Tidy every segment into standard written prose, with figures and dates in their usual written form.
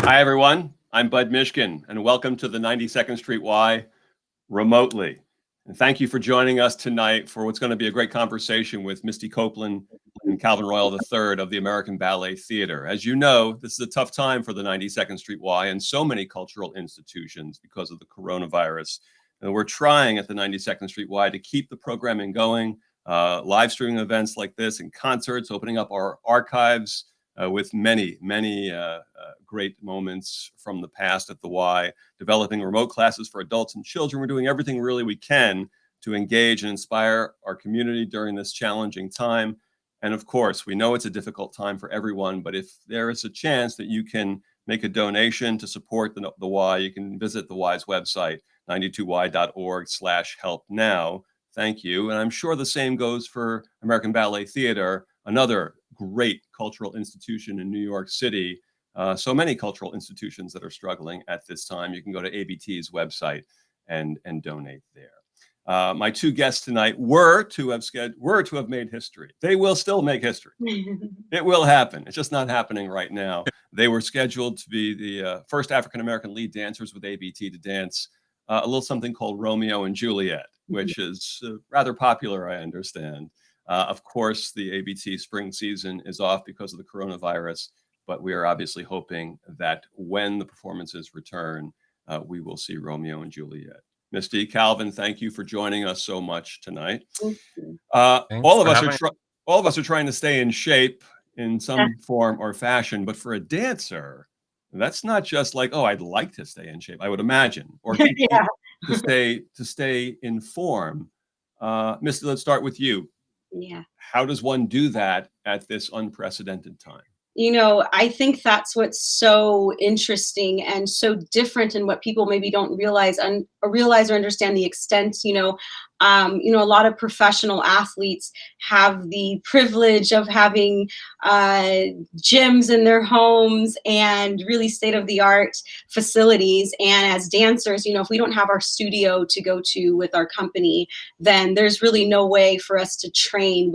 Hi, everyone. I'm Budd Mishkin, and welcome to the 92nd Street Y remotely. And thank you for joining us tonight for what's going to be a great conversation with Misty Copeland and Calvin Royal III of the American Ballet Theater. As you know, this is a tough time for the 92nd Street Y and so many cultural institutions because of the coronavirus. And we're trying at the 92nd Street Y to keep the programming going, live streaming events like this and concerts, opening up our archives with many great moments from the past at the Y, developing remote classes for adults and children. We're doing everything really we can to engage and inspire our community during this challenging time. And of course, we know it's a difficult time for everyone, but if there is a chance that you can make a donation to support the Y, you can visit the Y's website, 92y.org/help now. Thank you. And I'm sure the same goes for American Ballet Theater, another great cultural institution in New York City. So many cultural institutions that are struggling at this time. You can go to ABT's website and donate there. My two guests tonight were to have made history. They will still make history. It will happen. It's just not happening right now. They were scheduled to be the first African-American lead dancers with ABT to dance a little something called Romeo and Juliet, which is rather popular, I understand. Of course, the ABT spring season is off because of the coronavirus, but we are obviously hoping that when the performances return, we will see Romeo and Juliet. Misty, Calvin, thank you for joining us so much tonight. All of us are trying to stay in shape in some form or fashion, but for a dancer, that's not just like, oh, I'd like to stay in shape, I would imagine, or to stay in form. Misty, let's start with you. Yeah. How does one do that at this unprecedented time? You know, I think that's what's so interesting and so different, and what people maybe don't realize or understand the extent. A lot of professional athletes have the privilege of having gyms in their homes and really state-of-the-art facilities. And as dancers, if we don't have our studio to go to with our company, then there's really no way for us to train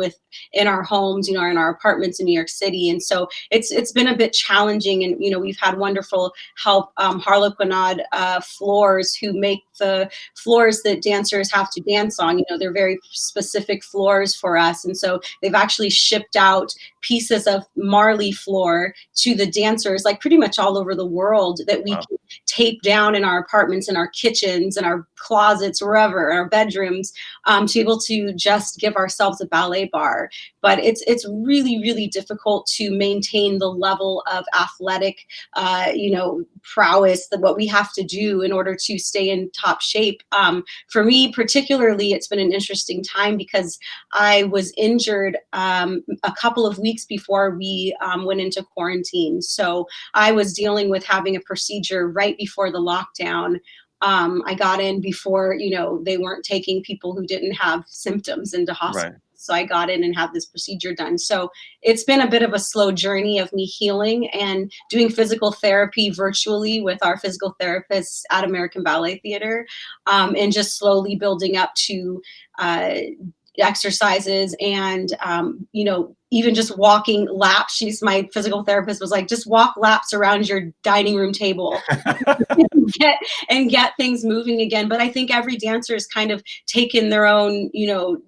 in our homes, in our apartments in New York City. And so it's been a bit challenging. And we've had wonderful help, Harlequinade floors, who make the floors that dancers have to dance on. They're very specific floors for us. And so they've actually shipped out pieces of Marley floor to the dancers, like pretty much all over the world, that we can tape down in our apartments, in our kitchens, in our closets, wherever, our bedrooms, to be able to just give ourselves a ballet bar. But it's really, really difficult to maintain the level of athletic, prowess that what we have to do in order to stay in top shape. For me, particularly, it's been an interesting time because I was injured a couple of weeks before we went into quarantine. So I was dealing with having a procedure right before the lockdown. I got in before, they weren't taking people who didn't have symptoms into hospital. Right. So I got in and had this procedure done. So it's been a bit of a slow journey of me healing and doing physical therapy virtually with our physical therapists at American Ballet Theater, and just slowly building up to exercises and, even just walking laps. My physical therapist was like, just walk laps around your dining room table and get things moving again. But I think every dancer has kind of taken their own,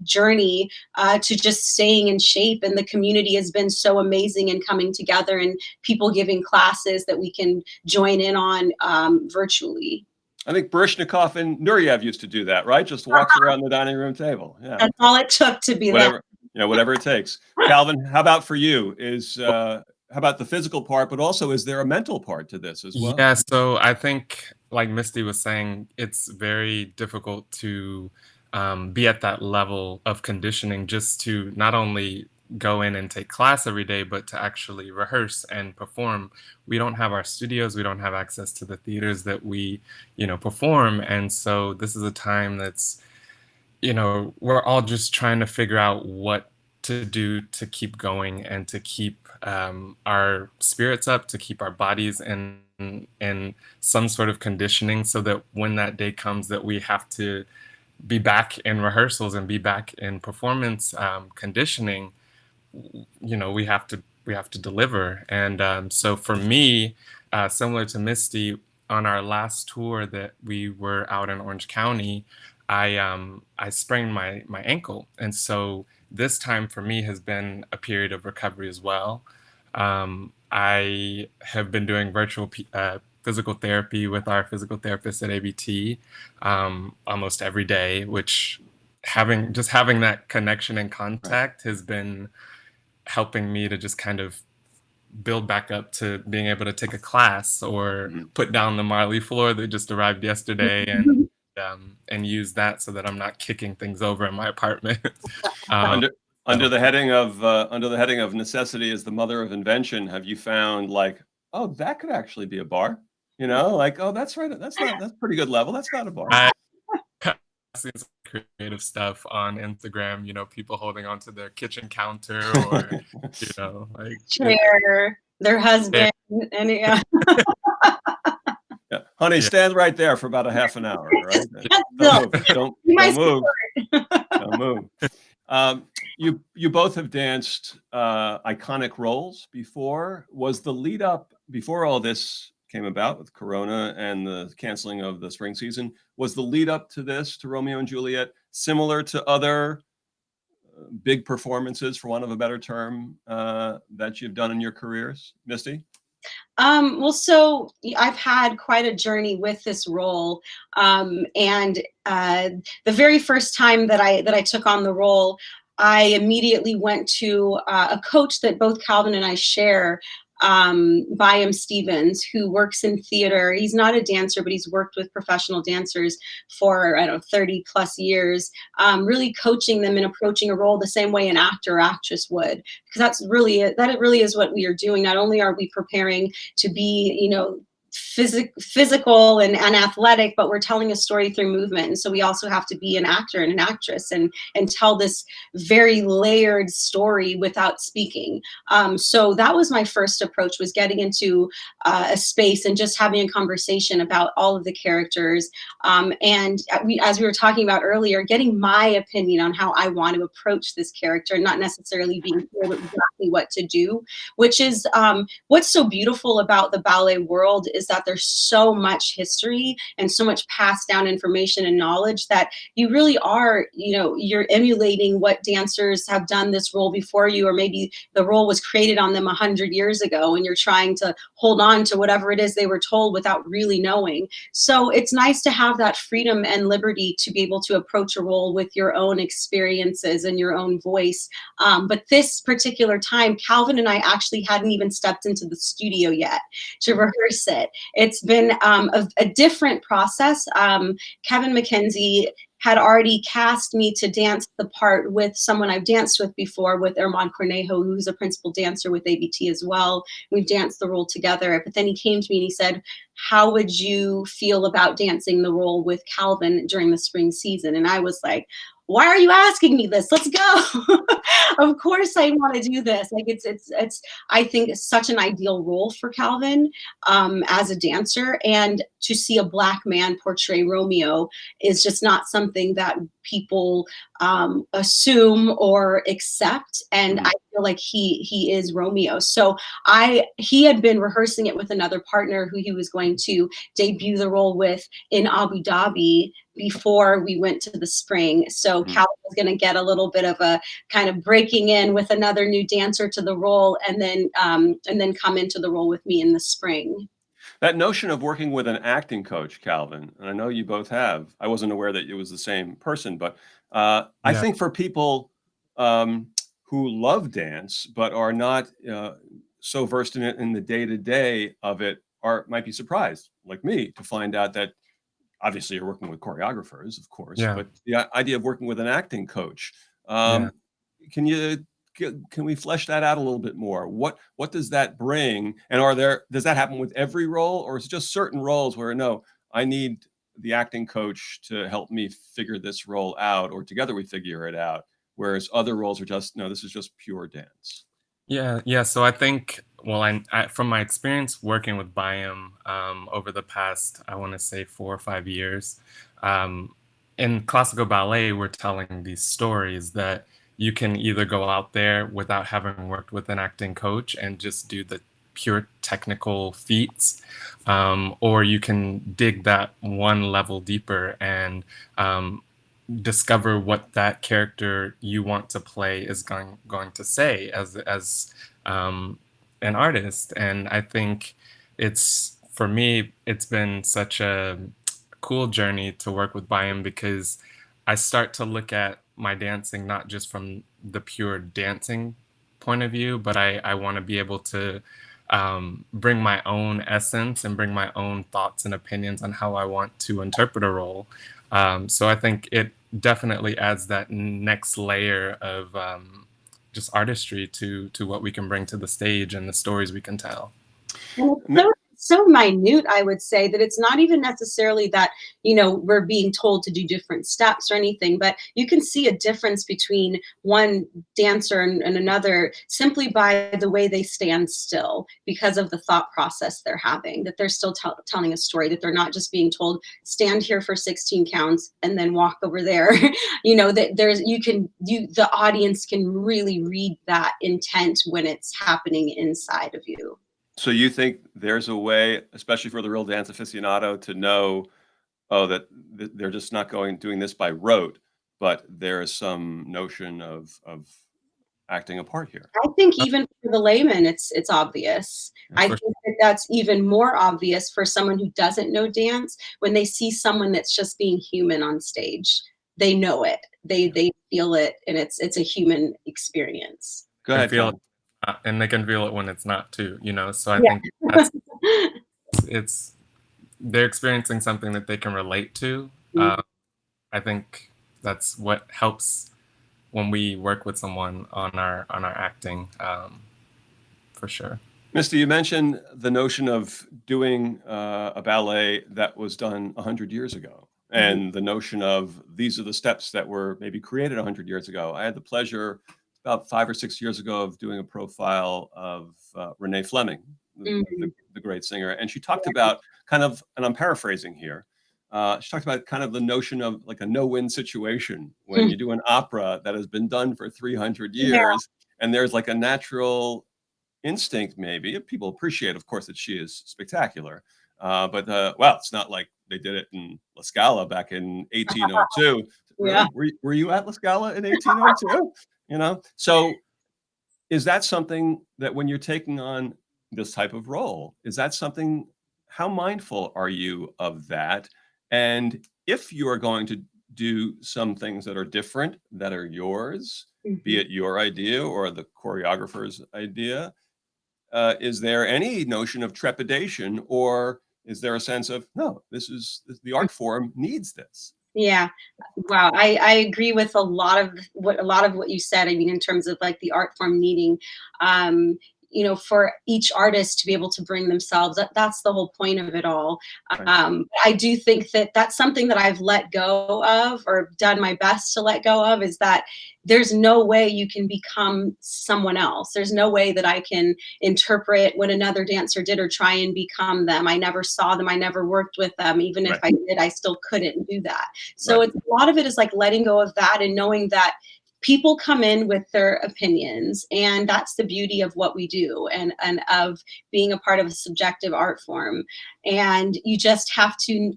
journey to just staying in shape. And the community has been so amazing in coming together and people giving classes that we can join in on virtually. I think Baryshnikov and Nureyev used to do that, right? Just walks around the dining room table. Yeah, that's all it took to be whatever it takes. Calvin, how about for you? How about the physical part, but also is there a mental part to this as well? Yeah, so I think, like Misty was saying, it's very difficult to be at that level of conditioning, just to not only go in and take class every day, but to actually rehearse and perform. We don't have our studios, we don't have access to the theaters that we, perform. And so this is a time that's, we're all just trying to figure out what to do to keep going and to keep our spirits up, to keep our bodies in some sort of conditioning, so that when that day comes that we have to be back in rehearsals and be back in performance conditioning, we have to deliver. And so for me, similar to Misty, on our last tour that we were out in Orange County, I sprained my ankle, and so this time for me has been a period of recovery as well. I have been doing virtual physical therapy with our physical therapist at ABT almost every day, which having that connection and contact has been helping me to just kind of build back up to being able to take a class or put down the Marley floor that just arrived yesterday and use that so that I'm not kicking things over in my apartment. Under the heading of necessity is the mother of invention, have you found like, oh, that could actually be a bar? You know, like, oh, that's right. That's pretty good level. That's not a bar. I seen some creative stuff on Instagram, people holding onto their kitchen counter or, like chair, their husband, and Yeah. Honey, stand right there for about a half an hour, right? Don't move. Don't move. You both have danced iconic roles before. Was the lead up before all this came about with Corona and the canceling of the spring season? Was the lead up to this, to Romeo and Juliet, similar to other big performances, for want of a better term, that you've done in your careers, Misty? Well, so I've had quite a journey with this role, and the very first time that I took on the role, I immediately went to a coach that both Calvin and I share, Byam Stevens, who works in theater. He's not a dancer, but he's worked with professional dancers for, I don't know, 30 plus years, really coaching them and approaching a role the same way an actor or actress would, because that really is what we are doing. Not only are we preparing to be, physical and athletic, but we're telling a story through movement. And so we also have to be an actor and an actress and tell this very layered story without speaking. So that was my first approach, was getting into a space and just having a conversation about all of the characters. And as we were talking about earlier, getting my opinion on how I want to approach this character, not necessarily being told exactly what to do, which is what's so beautiful about the ballet world, is that there's so much history and so much passed down information and knowledge that you really are, you're emulating what dancers have done this role before you, or maybe the role was created on them 100 years ago and you're trying to hold on to whatever it is they were told without really knowing. So it's nice to have that freedom and liberty to be able to approach a role with your own experiences and your own voice. But this particular time, Calvin and I actually hadn't even stepped into the studio yet to rehearse it. It's been a different process. Kevin McKenzie had already cast me to dance the part with someone I've danced with before, with Herman Cornejo, who's a principal dancer with ABT as well. We've danced the role together. But then he came to me and he said, how would you feel about dancing the role with Calvin during the spring season? And I was like, why are you asking me this? Let's go. Of course I want to do this. Like it's I think it's such an ideal role for Calvin as a dancer, and to see a Black man portray Romeo is just not something that people assume or accept. And I feel like he is Romeo. So he had been rehearsing it with another partner who he was going to debut the role with in Abu Dhabi before we went to the spring. So Calvin was going to get a little bit of a kind of breaking in with another new dancer to the role, and then come into the role with me in the spring. That notion of working with an acting coach, Calvin, and I know you both have. I wasn't aware that it was the same person, but I think for people who love dance but are not so versed in it in the day-to-day of it, might be surprised, like me, to find out that obviously you're working with choreographers, of course, but the idea of working with an acting coach. Can we flesh that out a little bit more? What does that bring? And does that happen with every role, or is it just certain roles where, no, I need the acting coach to help me figure this role out, or together we figure it out, whereas other roles are just, no, this is just pure dance? Yeah. So I think, well, I from my experience working with Byam over the past, I want to say 4 or 5 years, in classical ballet, we're telling these stories that you can either go out there without having worked with an acting coach and just do pure technical feats, or you can dig that one level deeper and discover what that character you want to play is going to say as an artist. And I think it's, for me, it's been such a cool journey to work with Bayam, because I start to look at my dancing not just from the pure dancing point of view, but I want to be able to bring my own essence and bring my own thoughts and opinions on how I want to interpret a role. So I think it definitely adds that next layer of just artistry to what we can bring to the stage and the stories we can tell. And it's so minute, I would say, that it's not even necessarily that, we're being told to do different steps or anything, but you can see a difference between one dancer and another simply by the way they stand still, because of the thought process they're having, that they're still telling a story, that they're not just being told, stand here for 16 counts and then walk over there. That the audience can really read that intent when it's happening inside of you. So you think there's a way, especially for the real dance aficionado, to know, oh, that they're just not doing this by rote, but there is some notion of acting a part here. I think even for the layman, it's obvious. I think that that's even more obvious for someone who doesn't know dance when they see someone that's just being human on stage. They know it. They feel it, and it's a human experience. Go ahead, Feel Tom. it, and they can feel it when it's not too. So I Yeah. think that's they're experiencing something that they can relate to. I think that's what helps when we work with someone on our acting, for sure. Misty, you mentioned the notion of doing a ballet that was done 100 years ago, and the notion of these are the steps that were maybe created 100 years ago. I had the pleasure about 5 or 6 years ago of doing a profile of Renee Fleming, the great singer, and she talked about kind of, and I'm paraphrasing here, she talked about kind of the notion of like a no-win situation when you do an opera that has been done for 300 years, and there's like a natural instinct, maybe. People appreciate, of course, that she is spectacular, but well, it's not like they did it in La Scala back in 1802. Yeah. Really? Were you at La Scala in 1802? So is that something that when you're taking on this type of role, is that something, how mindful are you of that? And if you are going to do some things that are different, that are yours, be it your idea or the choreographer's idea, is there any notion of trepidation, or is there a sense of, no, the art form needs this? Yeah. Wow. I agree with a lot of what you said. I mean, in terms of like the art form needing, for each artist to be able to bring themselves, that's the whole point of it all. I do think that that's something that I've let go of, or done my best to let go of, is that there's no way you can become someone else. There's no way that I can interpret what another dancer did or try and become them. I never saw them. I never worked with them. Even if I did, I still couldn't do that. So a lot of it is like letting go of that and knowing that people come in with their opinions, and that's the beauty of what we do, and of being a part of a subjective art form. And you just have to,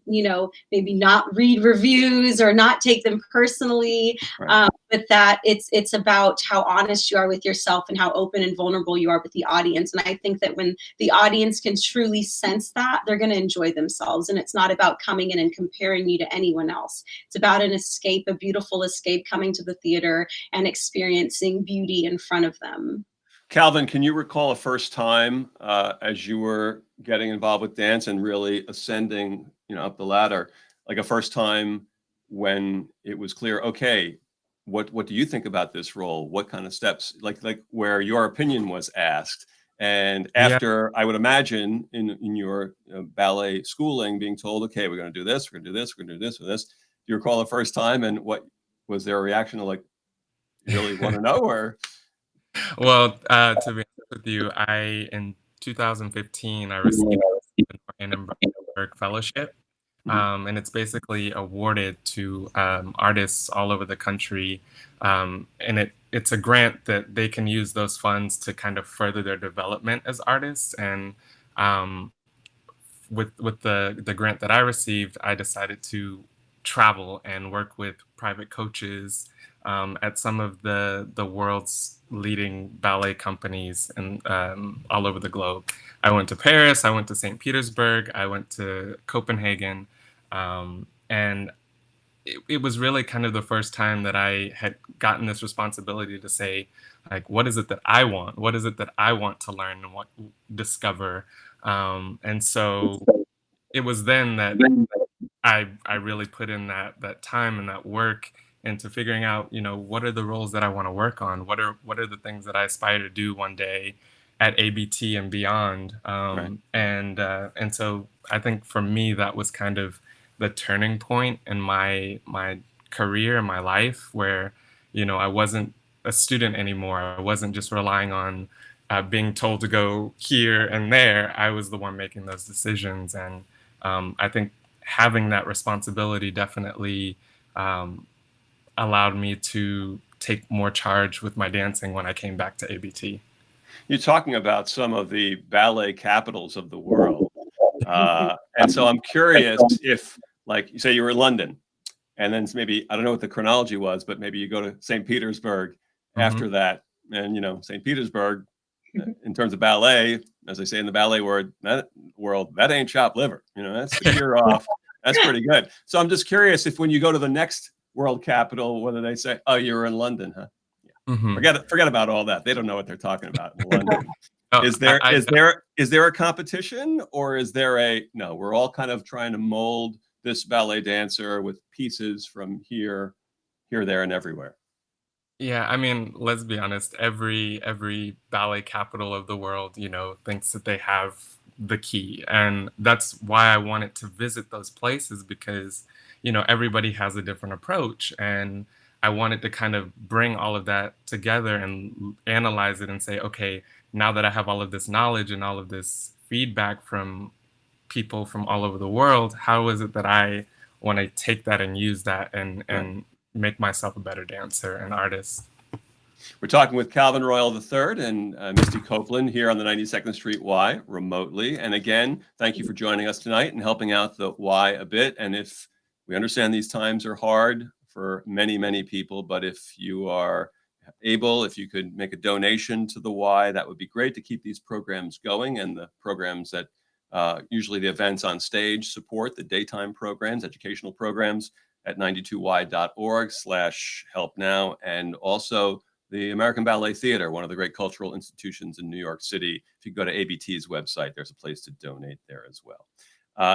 maybe not read reviews or not take them personally, but that it's about how honest you are with yourself and how open and vulnerable you are with the audience. And I think that when the audience can truly sense that, they're going to enjoy themselves. And it's not about coming in and comparing you to anyone else. It's about an escape, a beautiful escape, coming to the theater and experiencing beauty in front of them. Calvin, can you recall a first time as you were getting involved with dance and really ascending, up the ladder, like a first time when it was clear, okay, what do you think about this role? What kind of steps, like where your opinion was asked? And after, I would imagine in your ballet schooling, being told, okay, we're going to do this, we're going to do this, we're going to do this or this. Do you recall the first time, and what was their reaction to, like, you really want to know, or? Well, to be honest with you, in 2015, I received an Annenberg Fellowship. And it's basically awarded to artists all over the country. And it's a grant that they can use those funds to kind of further their development as artists. And um, with the grant that I received, I decided to travel and work with private coaches at some of the world's leading ballet companies and all over the globe. I went to Paris, I went to St. Petersburg, I went to Copenhagen, and it was really kind of the first time that I had gotten this responsibility to say, like, what is it that I want? What is it that I want to learn and what discover? And so it was then that I really put in that time and that work into figuring out, what are the roles that I want to work on? What are the things that I aspire to do one day at ABT and beyond? Right. And so I think for me that was kind of the turning point in my career and my life, where I wasn't a student anymore. I wasn't just relying on being told to go here and there. I was the one making those decisions, and I think having that responsibility definitely allowed me to take more charge with my dancing when I came back to ABT. You're talking about some of the ballet capitals of the world. And so I'm curious if, like, you say you were in London, and then maybe, I don't know what the chronology was, but maybe you go to St. Petersburg after that. And, St. Petersburg, in terms of ballet, as they say in the ballet world, that ain't chopped liver. That's the year off. That's pretty good. So I'm just curious if when you go to the next world capital, whether they say, "Oh, you were in London, huh?" Yeah. Forget about all that. They don't know what they're talking about in London. Oh, Is there a competition, or is there no? We're all kind of trying to mold this ballet dancer with pieces from here, there, and everywhere. Yeah, I mean, let's be honest. Every ballet capital of the world, thinks that they have the key, and that's why I wanted to visit those places, because everybody has a different approach, and I wanted to kind of bring all of that together and analyze it and say, okay, now that I have all of this knowledge and all of this feedback from people from all over the world, how is it that I want to take that and use that and make myself a better dancer and artist? We're talking with Calvin Royal III and Misty Copeland here on the 92nd Street Y remotely. And again, thank you for joining us tonight and helping out the Y a bit. And if we understand these times are hard for many, many people, but if you are able, if you could make a donation to the Y, that would be great to keep these programs going, and the programs that usually the events on stage support, the daytime programs, educational programs at 92y.org/help now, and also the American Ballet Theater, one of the great cultural institutions in New York City. If you go to ABT's website, there's a place to donate there as well.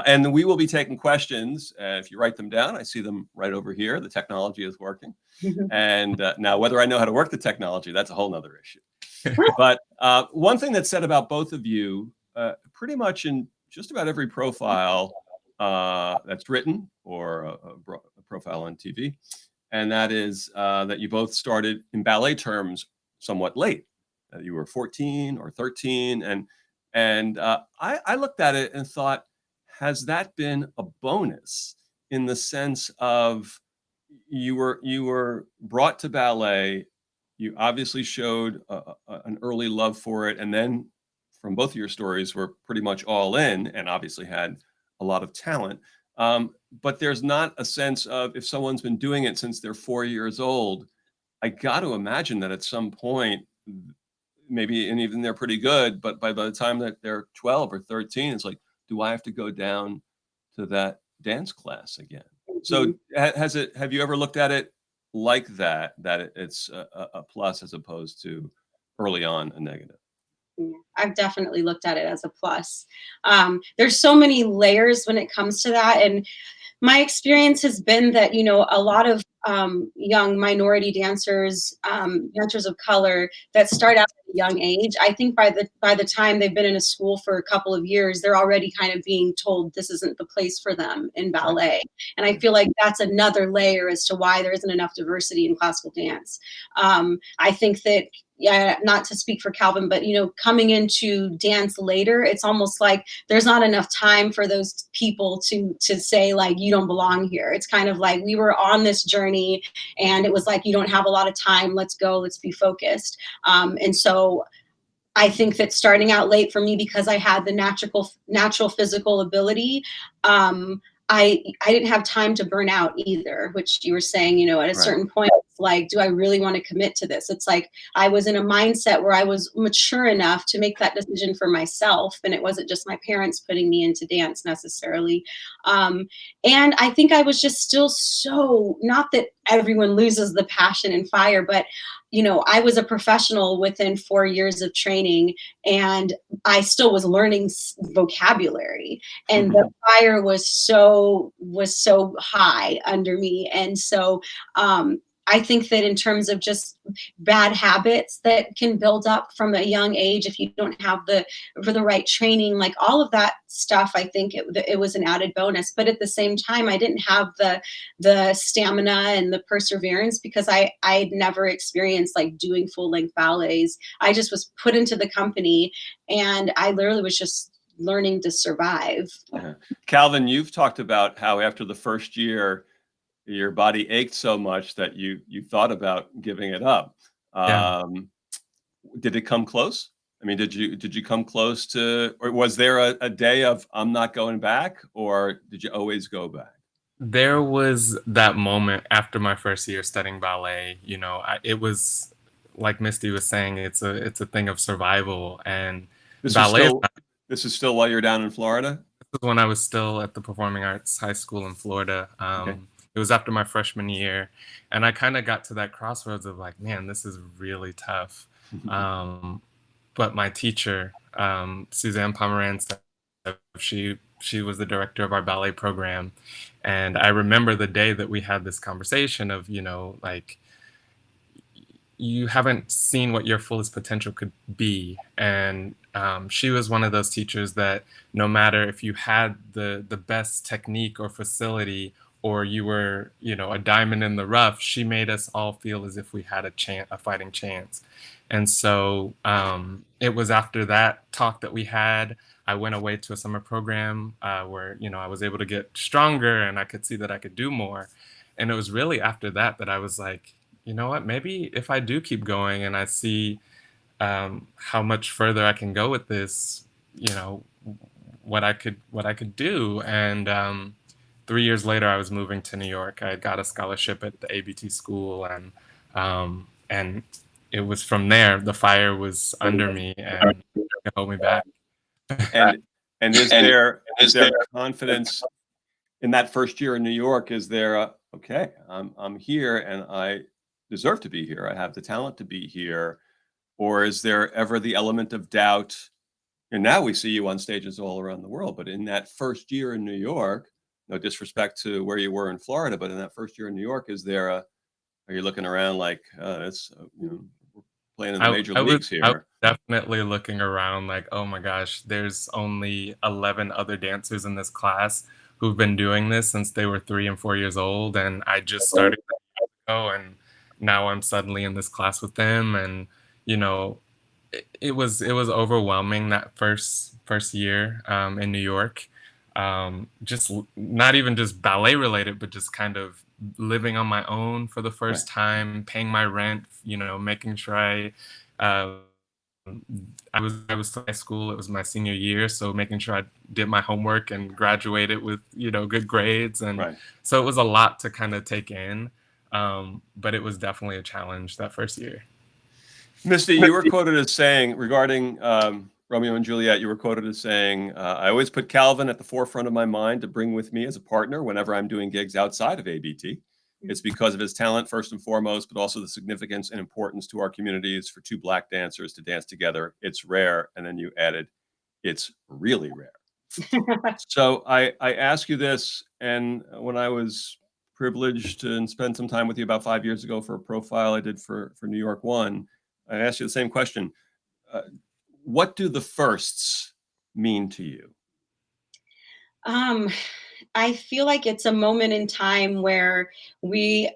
And we will be taking questions. If you write them down, I see them right over here. The technology is working. And now whether I know how to work the technology, that's a whole nother issue. But one thing that's said about both of you, pretty much in just about every profile that's written, or a profile on TV, and that is that you both started in ballet terms somewhat late. You were 14 or 13, and I looked at it and thought, has that been a bonus in the sense of you were brought to ballet, you obviously showed an early love for it, and then from both of your stories were pretty much all in and obviously had a lot of talent. But there's not a sense of, if someone's been doing it since they're 4 years old, I got to imagine that at some point, maybe, and even they're pretty good, but by the time that they're 12 or 13, it's like, do I have to go down to that dance class again? So have you ever looked at it like that it's a plus as opposed to early on a negative? Yeah, I've definitely looked at it as a plus. There's so many layers when it comes to that. And my experience has been that, a lot of young minority dancers, dancers of color that start out at a young age. I think by the time they've been in a school for a couple of years, they're already kind of being told this isn't the place for them in ballet. And I feel like that's another layer as to why there isn't enough diversity in classical dance. I think that, yeah, not to speak for Calvin, but coming into dance later, it's almost like there's not enough time for those people to say like, you don't belong here. It's kind of like we were on this journey and it was like, you don't have a lot of time. Let's go, let's be focused. And so I think that starting out late for me, because I had the natural physical ability, I didn't have time to burn out either, which you were saying, at a certain point, it's like, do I really want to commit to this? It's like I was in a mindset where I was mature enough to make that decision for myself, and it wasn't just my parents putting me into dance necessarily. And I think I was just still so, not that everyone loses the passion and fire, but I was a professional within 4 years of training, and I still was learning vocabulary, and the fire was so high under me. And so I think that in terms of just bad habits that can build up from a young age, if you don't have the right training, like all of that stuff, I think it was an added bonus. But at the same time, I didn't have the stamina and the perseverance, because I'd never experienced like doing full length ballets. I just was put into the company, and I literally was just learning to survive. Calvin, you've talked about how after the first year, your body ached so much that you thought about giving it up. Yeah. Did it come close? I mean, did you come close to, or was there a day of I'm not going back, or did you always go back? There was that moment after my first year studying ballet. It was like Misty was saying, it's a thing of survival, and This is ballet still this is still while you're down in Florida? is when I was still at the Performing Arts High School in Florida. Okay. It was after my freshman year, and I kind of got to that crossroads of like, man, this is really tough. But my teacher, Suzanne Pomerantz, she was the director of our ballet program, and I remember the day that we had this conversation of, like, you haven't seen what your fullest potential could be. And she was one of those teachers that no matter if you had the best technique or facility, or you were, a diamond in the rough, she made us all feel as if we had a fighting chance. And so it was after that talk that we had, I went away to a summer program where, I was able to get stronger and I could see that I could do more. And it was really after that that I was like, you know what, maybe if I do keep going and I see how much further I can go with this, what I could do. And 3 years later, I was moving to New York. I got a scholarship at the ABT school, and it was from there, the fire was under me and it held me back. And is there confidence in that first year in New York? Is there okay, I'm here and I deserve to be here. I have the talent to be here. Or is there ever the element of doubt? And now we see you on stages all around the world, but in that first year in New York, no disrespect to where you were in Florida, but in that first year in New York, are you looking around like, it's, we're playing in the major leagues I was here? definitely looking around like, oh my gosh, there's only 11 other dancers in this class who've been doing this since they were 3 and 4 years old. And I just started and now I'm suddenly in this class with them. And, it was overwhelming that first year in New York. Just not even just ballet related, but just kind of living on my own for the first time, paying my rent, making sure I was still in high school. It was my senior year, so making sure I did my homework and graduated with good grades. And so it was a lot to kind of take in, but it was definitely a challenge that first year. Misty, you were quoted as saying regarding Romeo and Juliet, you were quoted as saying, I always put Calvin at the forefront of my mind to bring with me as a partner whenever I'm doing gigs outside of ABT. It's because of his talent, first and foremost, but also the significance and importance to our communities for two Black dancers to dance together. It's rare. And then you added, it's really rare. So I ask you this, and when I was privileged and spend some time with you about 5 years ago for a profile I did for New York One, I asked you the same question. Uh, what do the firsts mean to you? Um, I feel like it's a moment in time where we,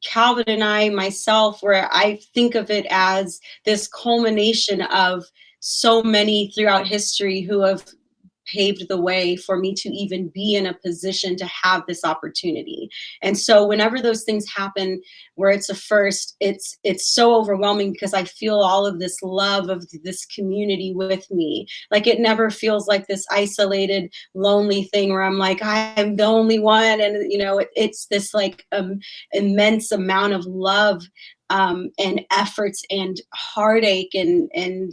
Calvin and I, myself, where I think of it as this culmination of so many throughout history who have paved the way for me to even be in a position to have this opportunity. And so whenever those things happen where it's a first, it's so overwhelming because I feel all of this love of this community with me. Like it never feels like this isolated, lonely thing where I'm like, I'm the only one. And it's this like immense amount of love and efforts and heartache and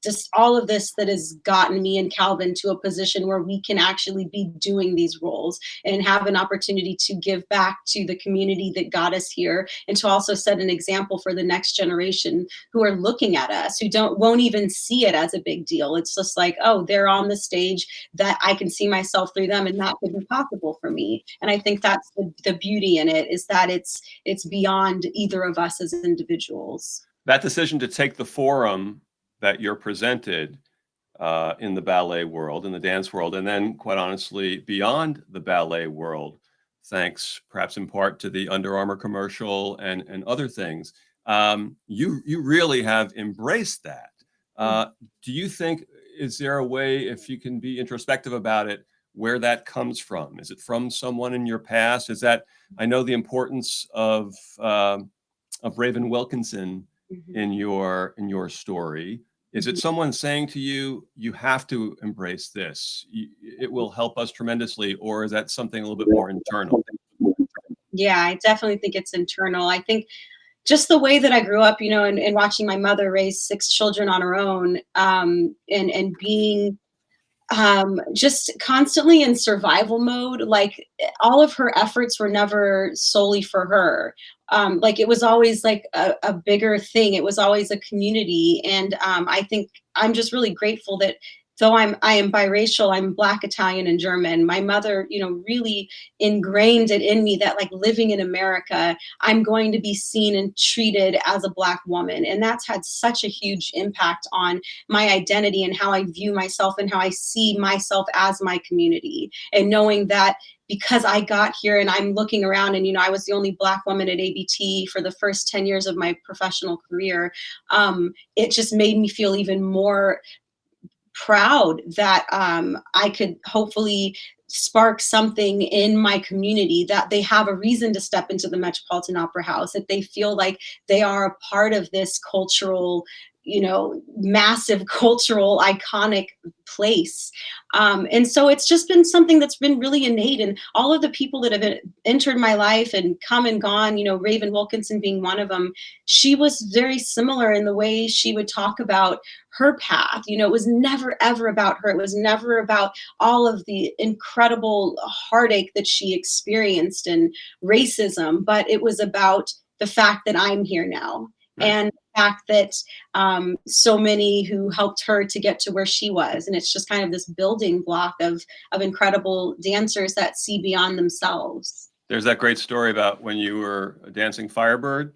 just all of this that has gotten me and Calvin to a position where we can actually be doing these roles and have an opportunity to give back to the community that got us here, and to also set an example for the next generation who are looking at us, who won't even see it as a big deal. It's just like, oh, they're on the stage, that I can see myself through them, and that could be possible for me. And I think that's the beauty in it, is that it's beyond either of us as individuals. That decision to take the forum that you're presented in the ballet world, in the dance world, and then quite honestly, beyond the ballet world, thanks perhaps in part to the Under Armour commercial and other things, you really have embraced that. Do you think, is there a way, if you can be introspective about it, where that comes from? Is it from someone in your past? Is that, I know the importance of Raven Wilkinson in your story. Is it someone saying to you, you have to embrace this, it will help us tremendously, or is that something a little bit more internal? Yeah, I definitely think it's internal. I think just the way that I grew up, and watching my mother raise 6 children on her own, and being just constantly in survival mode. Like all of her efforts were never solely for her. Like it was always like a bigger thing. It was always a community. And I think I'm just really grateful that though I am biracial, I'm Black, Italian, and German. My mother, really ingrained it in me that like living in America, I'm going to be seen and treated as a Black woman. And that's had such a huge impact on my identity and how I view myself and how I see myself as my community. And knowing that because I got here and I'm looking around and, I was the only Black woman at ABT for the first 10 years of my professional career, it just made me feel even more proud that I could hopefully spark something in my community, that they have a reason to step into the Metropolitan Opera House, that they feel like they are a part of this cultural, massive cultural iconic place. And so it's just been something that's been really innate. And all of the people that have entered my life and come and gone, Raven Wilkinson being one of them, she was very similar in the way she would talk about her path. It was never, ever about her. It was never about all of the incredible heartache that she experienced and racism, but it was about the fact that I'm here now. Right. And the fact that so many who helped her to get to where she was. And it's just kind of this building block of incredible dancers that see beyond themselves. There's that great story about when you were dancing Firebird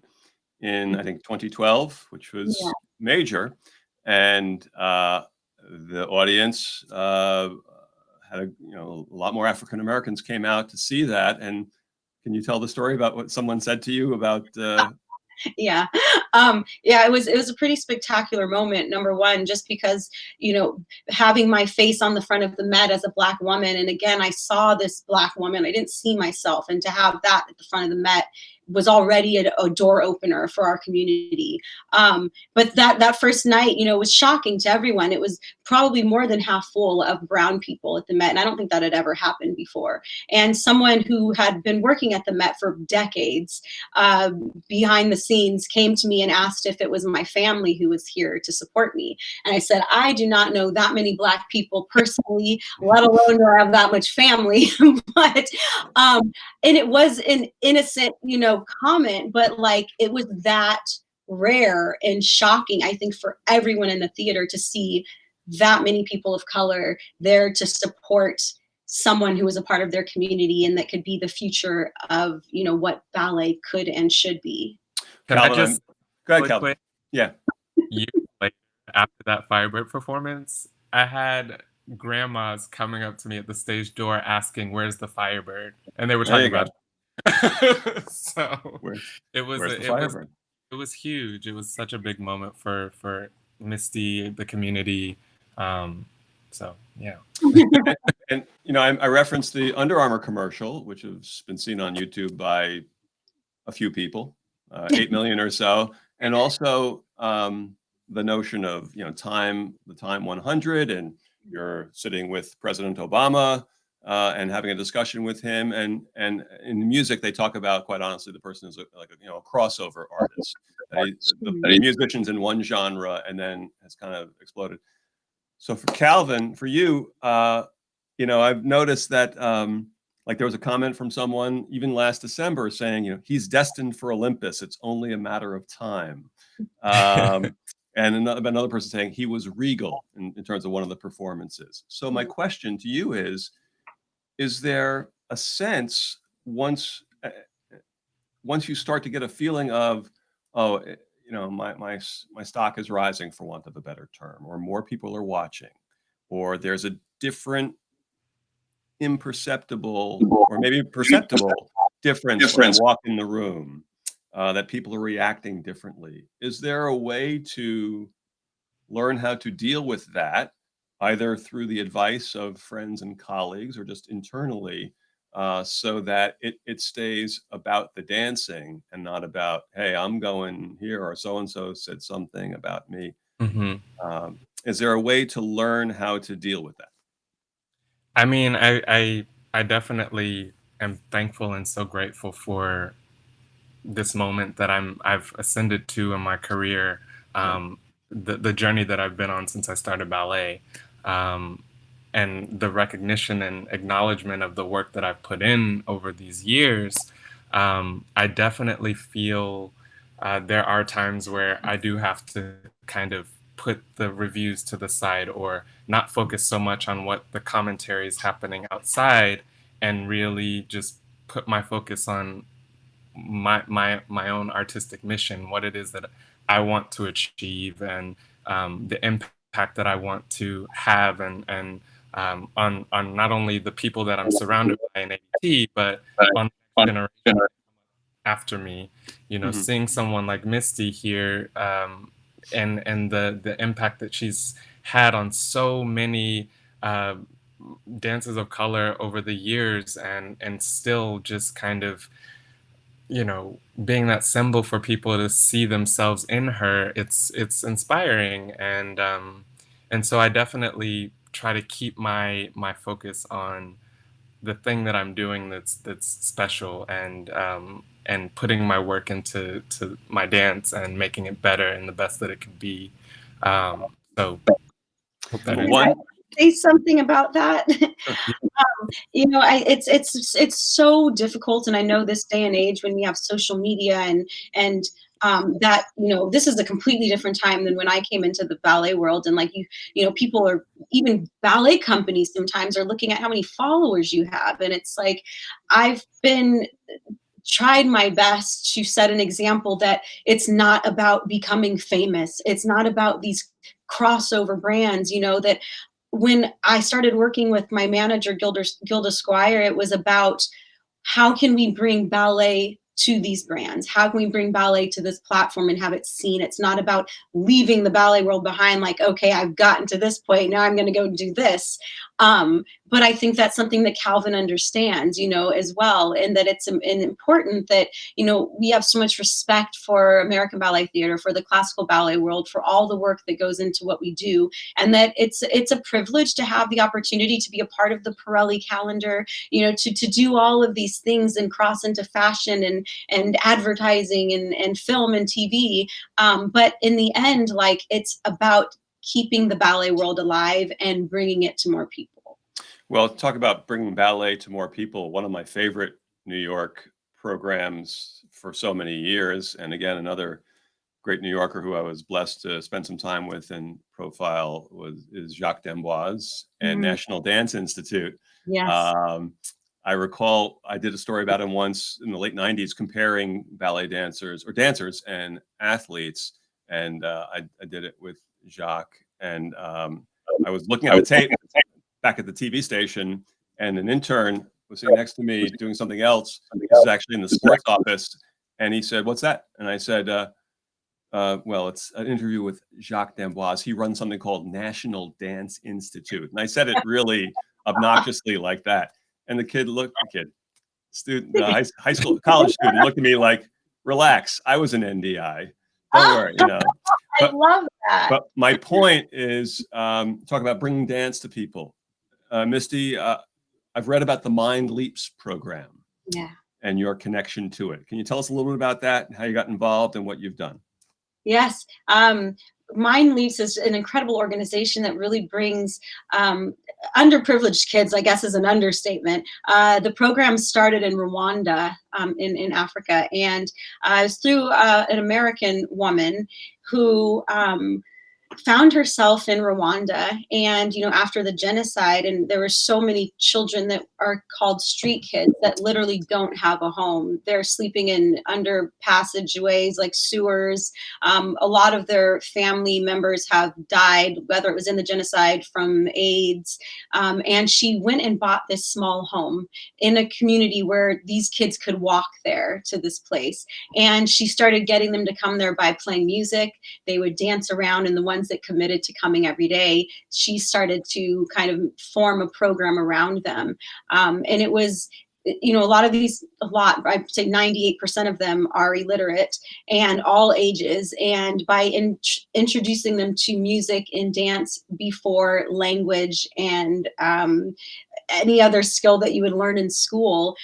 in, I think, 2012, which was major. And the audience had a lot more African Americans came out to see that. And can you tell the story about what someone said to you about? Yeah. It was a pretty spectacular moment. Number one, just because, having my face on the front of the Met as a Black woman. And again, I saw this Black woman, I didn't see myself. And to have that at the front of the Met was already a door opener for our community. But that first night, was shocking to everyone. It was probably more than half full of brown people at the Met. And I don't think that had ever happened before. And someone who had been working at the Met for decades behind the scenes came to me and asked if it was my family who was here to support me. And I said, I do not know that many Black people personally, let alone do I have that much family. But, and it was an innocent, comment, but like it was that rare and shocking, I think, for everyone in the theater to see that many people of color there to support someone who was a part of their community and that could be the future of, what ballet could and should be. Can I Calvin, just go ahead, really Calvin. quick? Yeah. Years later, after that Firebird performance, I had grandmas coming up to me at the stage door asking, "Where's the Firebird?" And they were There talking you go. about so Where, it was where's the it was Firebird? it was huge. It was such a big moment for Misty, the community. Um, so yeah. And I referenced the Under Armour commercial, which has been seen on YouTube by a few people, 8 million or so, and also the notion of the time 100, and you're sitting with President Obama and having a discussion with him, and in music they talk about, quite honestly, the person is like a crossover artist. The musician's in one genre and then has kind of exploded. So for Calvin, for you, I've noticed that like there was a comment from someone even last December saying, he's destined for Olympus. It's only a matter of time. And another person saying he was regal in terms of one of the performances. So my question to you is there a sense once you start to get a feeling of, oh, my stock is rising, for want of a better term, or more people are watching, or there's a different imperceptible or maybe perceptible difference when I walk in the room, that people are reacting differently. Is there a way to learn how to deal with that, either through the advice of friends and colleagues or just internally, so that it stays about the dancing and not about, hey, I'm going here, or so-and-so said something about me? Mhm. Is there a way to learn how to deal with that? I mean, I definitely am thankful and so grateful for this moment that I've ascended to in my career, Yeah. the journey that I've been on since I started ballet, um, and the recognition and acknowledgement of the work that I've put in over these years. I definitely feel there are times where I do have to kind of put the reviews to the side, or not focus so much on what the commentary is happening outside, and really just put my focus on my own artistic mission, what it is that I want to achieve, and the impact that I want to have, and on not only the people that I'm surrounded by in ADT, but on the next generation after me. Mhm. Seeing someone like Misty here, and the impact that she's had on so many uh, dancers of color over the years, and still just kind of being that symbol for people to see themselves in her. It's inspiring, and so I definitely try to keep my focus on the thing that I'm doing that's special, and putting my work into my dance and making it better and the best that it could be. So hope that Well, answers. Can I one, say something about that? sure. It's so difficult, and I know this day and age when we have social media and that this is a completely different time than when I came into the ballet world, and like people are, even ballet companies sometimes are looking at how many followers you have, and it's like I've been tried my best to set an example that it's not about becoming famous. It's not about these crossover brands, that when I started working with my manager, Gilda Squire, it was about how can we bring ballet to these brands? How can we bring ballet to this platform and have it seen? It's not about leaving the ballet world behind, like, okay, I've gotten to this point, now I'm going to go do this. But I think that's something that Calvin understands, as well, and that it's important that, we have so much respect for American Ballet Theater, for the classical ballet world, for all the work that goes into what we do, and that it's a privilege to have the opportunity to be a part of the Pirelli calendar, to do all of these things and cross into fashion and advertising and film and TV. But in the end, like, it's about keeping the ballet world alive and bringing it to more people. Well, talk about bringing ballet to more people. One of my favorite New York programs for so many years, and again, another great New Yorker who I was blessed to spend some time with and profile is Jacques d'Amboise and Mhm. National Dance Institute. Yes. I recall I did a story about him once in the late 90s comparing ballet dancers or dancers and athletes. And I did it with Jacques. And I was looking at the tape back at the TV station, and an intern was sitting next to me doing something else. This is actually in the sports office. And he said, "What's that?" And I said, well, it's an interview with Jacques d'Amboise. He runs something called National Dance Institute. And I said it really obnoxiously like that. And student, high school, college student looked at me like, relax, I was an NDI. Don't worry, I But, love that. but my point is talk about bringing dance to people. Misty, I've read about the Mind Leaps program Yeah. and your connection to it. Can you tell us a little bit about that, how you got involved and what you've done? Yes. Mind Leaps is an incredible organization that really brings underprivileged kids, I guess is an understatement. The program started in Rwanda, in Africa, and it was through an American woman who found herself in Rwanda, and after the genocide, and there were so many children that are called street kids that literally don't have a home. They're sleeping in under passageways like sewers. A lot of their family members have died, whether it was in the genocide from AIDS. And she went and bought this small home in a community where these kids could walk there to this place. And she started getting them to come there by playing music. They would dance around, and the ones that committed to coming every day, she started to kind of form a program around them. And it was, I'd say 98% of them are illiterate and all ages. And by introducing them to music and dance before language and any other skill that you would learn in school,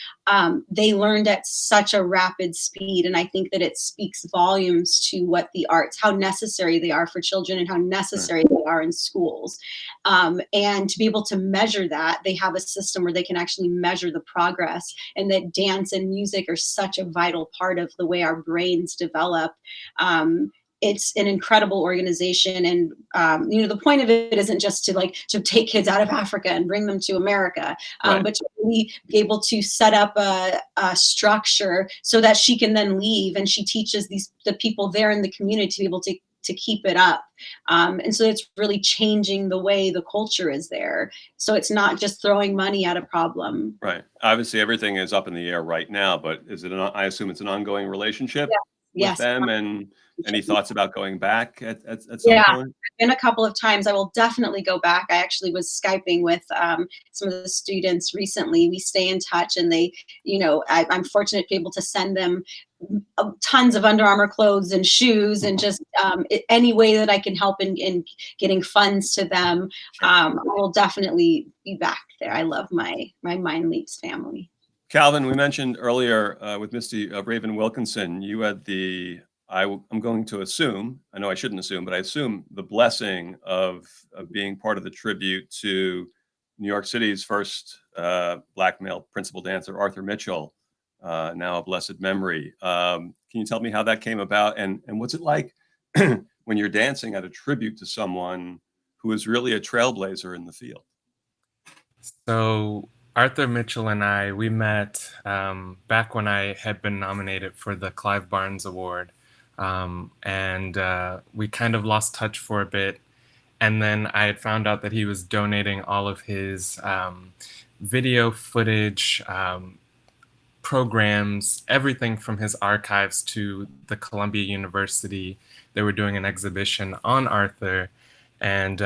they learned at such a rapid speed. And I think that it speaks volumes to what the arts, how necessary they are for children and how necessary they are in schools. And to be able to measure that, they have a system where they can actually measure the progress, and that dance and music are such a vital part of the way our brains develop. It's an incredible organization, and the point of it isn't just to take kids out of Africa and bring them to America, Right. but to really be able to set up a structure so that she can then leave, and she teaches the people there in the community to be able to keep it up. And so it's really changing the way the culture is there. So it's not just throwing money at a problem. Right. Obviously, everything is up in the air right now, but I assume it's an ongoing relationship with Yes. them, and any thoughts about going back at some Yeah, point? been a couple of times. I will definitely go back. I actually was Skyping with some of the students recently. We stay in touch, and I'm fortunate to be able to send them tons of Under Armour clothes and shoes, and just any way that I can help in getting funds to them. Sure. I will definitely be back there. I love my Mind Leaps family. Calvin, we mentioned earlier with Misty Raven Wilkinson, you had I'm going to assume, I know I shouldn't assume, but I assume the blessing of being part of the tribute to New York City's first Black male principal dancer, Arthur Mitchell, now a blessed memory. Can you tell me how that came about, and what's it like when you're dancing at a tribute to someone who is really a trailblazer in the field? So Arthur Mitchell and we met back when I had been nominated for the Clive Barnes Award. And we kind of lost touch for a bit. And then I had found out that he was donating all of his video footage, programs, everything from his archives to the Columbia University. They were doing an exhibition on Arthur. And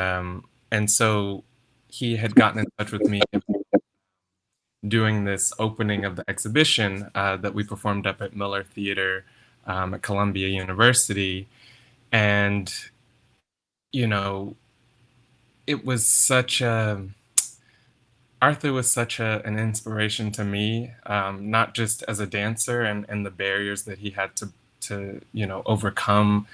so he had gotten in touch with me doing this opening of the exhibition that we performed up at Miller Theater at Columbia University. And, it was Arthur was such an inspiration to me, not just as a dancer and the barriers that he had to overcome,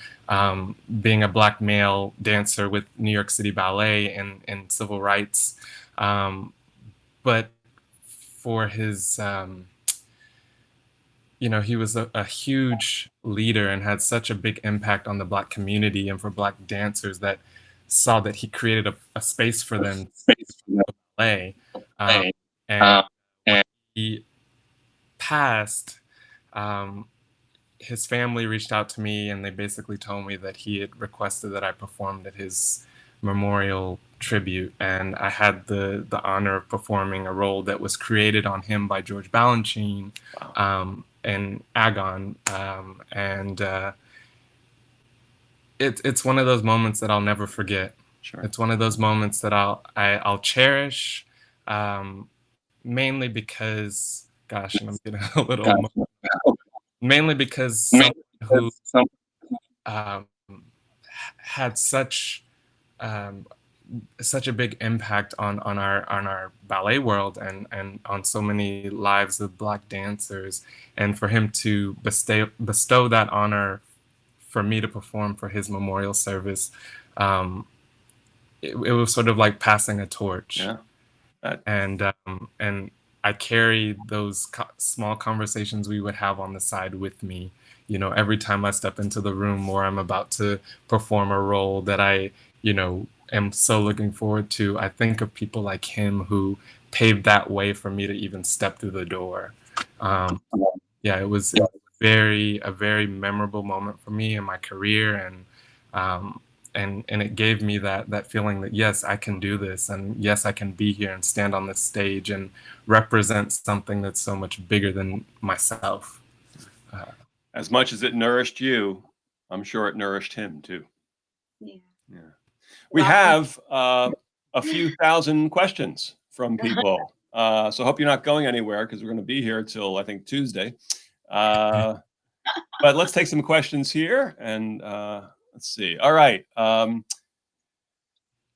being a Black male dancer with New York City Ballet and civil rights, but for his he was a huge leader and had such a big impact on the Black community and for Black dancers that saw that he created a space for them to play. And when he passed, um, his family reached out to me and they basically told me that he had requested that I performed at his memorial tribute, and I had the honor of performing a role that was created on him by George Balanchine. Wow. And Agon, and it's one of those moments that I'll never forget. Sure. It's one of those moments that I'll cherish, mainly because, gosh, and I'm getting a little emotional. Mainly because someone who um, had such a big impact on our ballet world and on so many lives of Black dancers, and for him to bestow that honor for me to perform for his memorial service, it was sort of like passing a torch. Yeah. And I carry those small conversations we would have on the side with me, every time I step into the room or I'm about to perform a role that I, am so looking forward to. I think of people like him who paved that way for me to even step through the door. It was a very memorable moment for me in my career, and it gave me that feeling that yes, I can do this, and yes, I can be here and stand on this stage and represent something that's so much bigger than myself. As much as it nourished you, I'm sure it nourished him too. Yeah. We have a few thousand questions from people. So I hope you're not going anywhere because we're going to be here till I think Tuesday. But let's take some questions here and let's see. All right.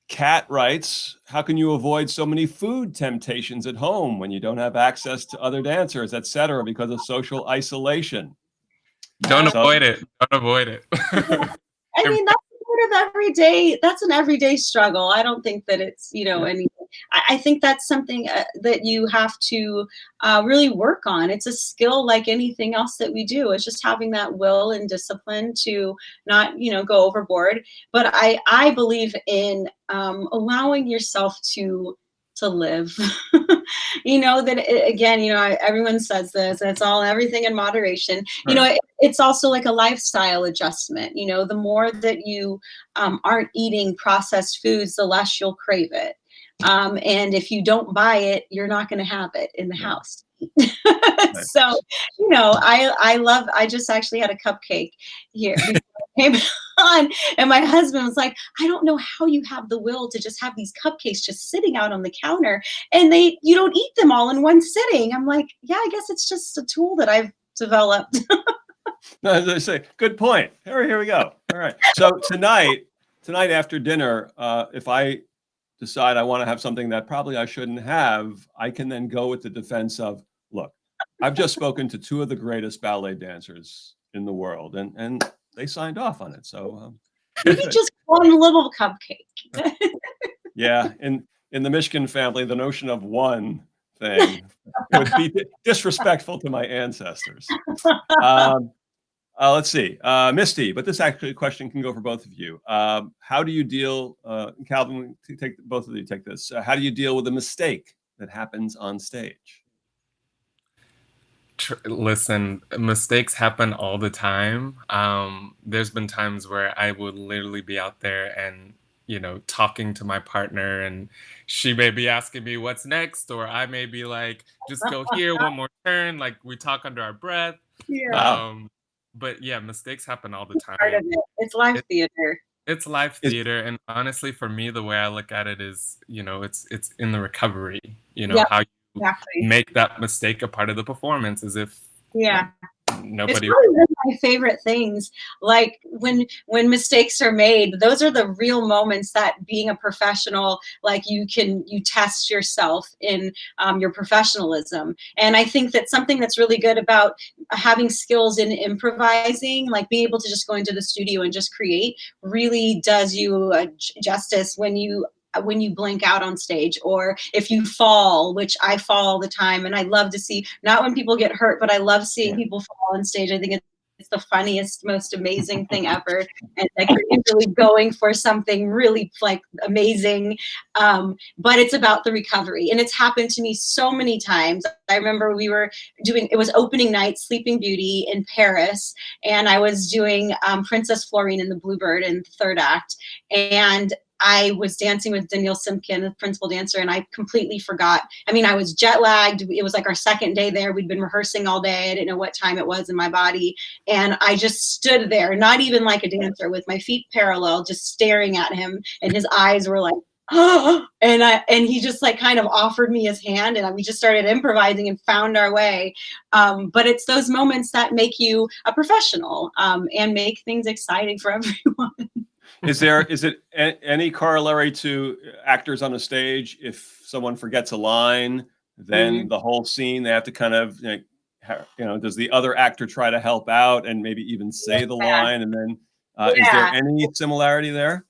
Kat writes, how can you avoid so many food temptations at home when you don't have access to other dancers, etc., because of social isolation? Don't avoid it. Don't avoid it. I mean, that's sort of everyday. That's an everyday struggle. I don't think that it's, anything. I think that's something that you have to really work on. It's a skill like anything else that we do. It's just having that will and discipline to not, go overboard. But I believe in allowing yourself to live. Again, everyone says this, and it's all everything in moderation. Right. It's also like a lifestyle adjustment. The more that you aren't eating processed foods, the less you'll crave it. And if you don't buy it, you're not going to have it in the house. So, I just actually had a cupcake here before I came on, and my husband was like, I don't know how you have the will to just have these cupcakes just sitting out on the counter and you don't eat them all in one sitting. I'm like, yeah, I guess it's just a tool that I've developed. No, as I say, good point. Here we go. All right. So tonight after dinner, if I decide I want to have something that probably I shouldn't have, I can then go with the defense of, look, I've just spoken to two of the greatest ballet dancers in the world, and they signed off on it. So maybe just one little cupcake. Yeah, in the Mishkin family, the notion of one thing would be disrespectful to my ancestors. Let's see, Misty, but this actually question can go for both of you. How do you deal, Calvin, both of you take this. How do you deal with a mistake that happens on stage? Listen, mistakes happen all the time. There's been times where I would literally be out there and, talking to my partner, and she may be asking me what's next, or I may be like, just go here, one more turn. Like we talk under our breath. Yeah. But yeah, mistakes happen all the time. Part of it. It's live theater. It's live theater, and honestly, for me, the way I look at it is, it's in the recovery. How you make that mistake a part of the performance, as if nobody. It's probably one of my favorite things. Like when mistakes are made, those are the real moments that being a professional, like you test yourself in your professionalism. And I think that something that's really good about having skills in improvising, like being able to just go into the studio and just create, really does you justice when you when you blink out on stage, or if you fall, which I fall all the time, and I love to see, not when people get hurt, but I love seeing people fall on stage. I think it's the funniest, most amazing thing ever. And like you're really going for something really like amazing. But it's about the recovery. And it's happened to me so many times. I remember we were doing, it was opening night, Sleeping Beauty in Paris. And I was doing Princess Florine in the Bluebird in the third act. And I was dancing with Danielle Simpkin, the principal dancer, and I completely forgot. I mean, I was jet lagged. It was like our second day there. We'd been rehearsing all day. I didn't know what time it was in my body. And I just stood there, not even like a dancer, with my feet parallel, just staring at him. And his eyes were like, oh, and he just like kind of offered me his hand, and we just started improvising and found our way. But it's those moments that make you a professional, and make things exciting for everyone. Is it any corollary to actors on a stage? If someone forgets a line, then the whole scene, they have to kind of, does the other actor try to help out and maybe even say the line? And then is there any similarity there?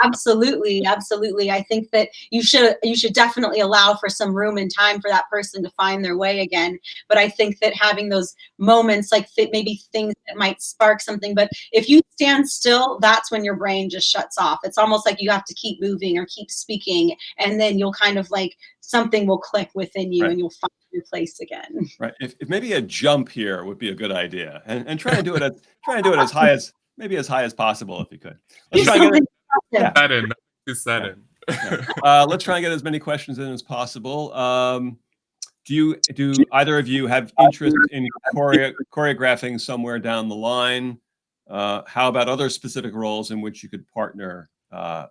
Absolutely, absolutely. I think that you should definitely allow for some room and time for that person to find their way again. But I think that having those moments, like maybe things that might spark something, but if you stand still, that's when your brain just shuts off. It's almost like you have to keep moving or keep speaking, and then you'll kind of like something will click within you, and you'll find your place again. Right. If maybe a jump here would be a good idea, and try and do it as high as possible if you could. Let's try and get it. Let's try and get as many questions in as possible. Do either of you have interest in choreographing somewhere down the line? How about other specific roles in which you could partner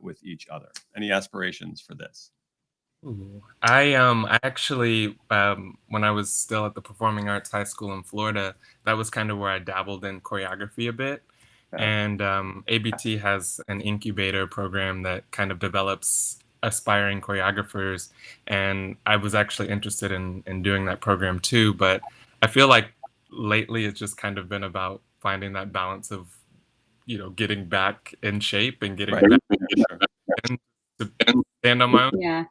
with each other? Any aspirations for this? Ooh. I actually, when I was still at the Performing Arts High School in Florida, that was kind of where I dabbled in choreography a bit. And ABT has an incubator program that kind of develops aspiring choreographers. And I was actually interested in doing that program too. But I feel like lately it's just kind of been about finding that balance of, getting back in shape and getting back in to stand on my own. Yeah.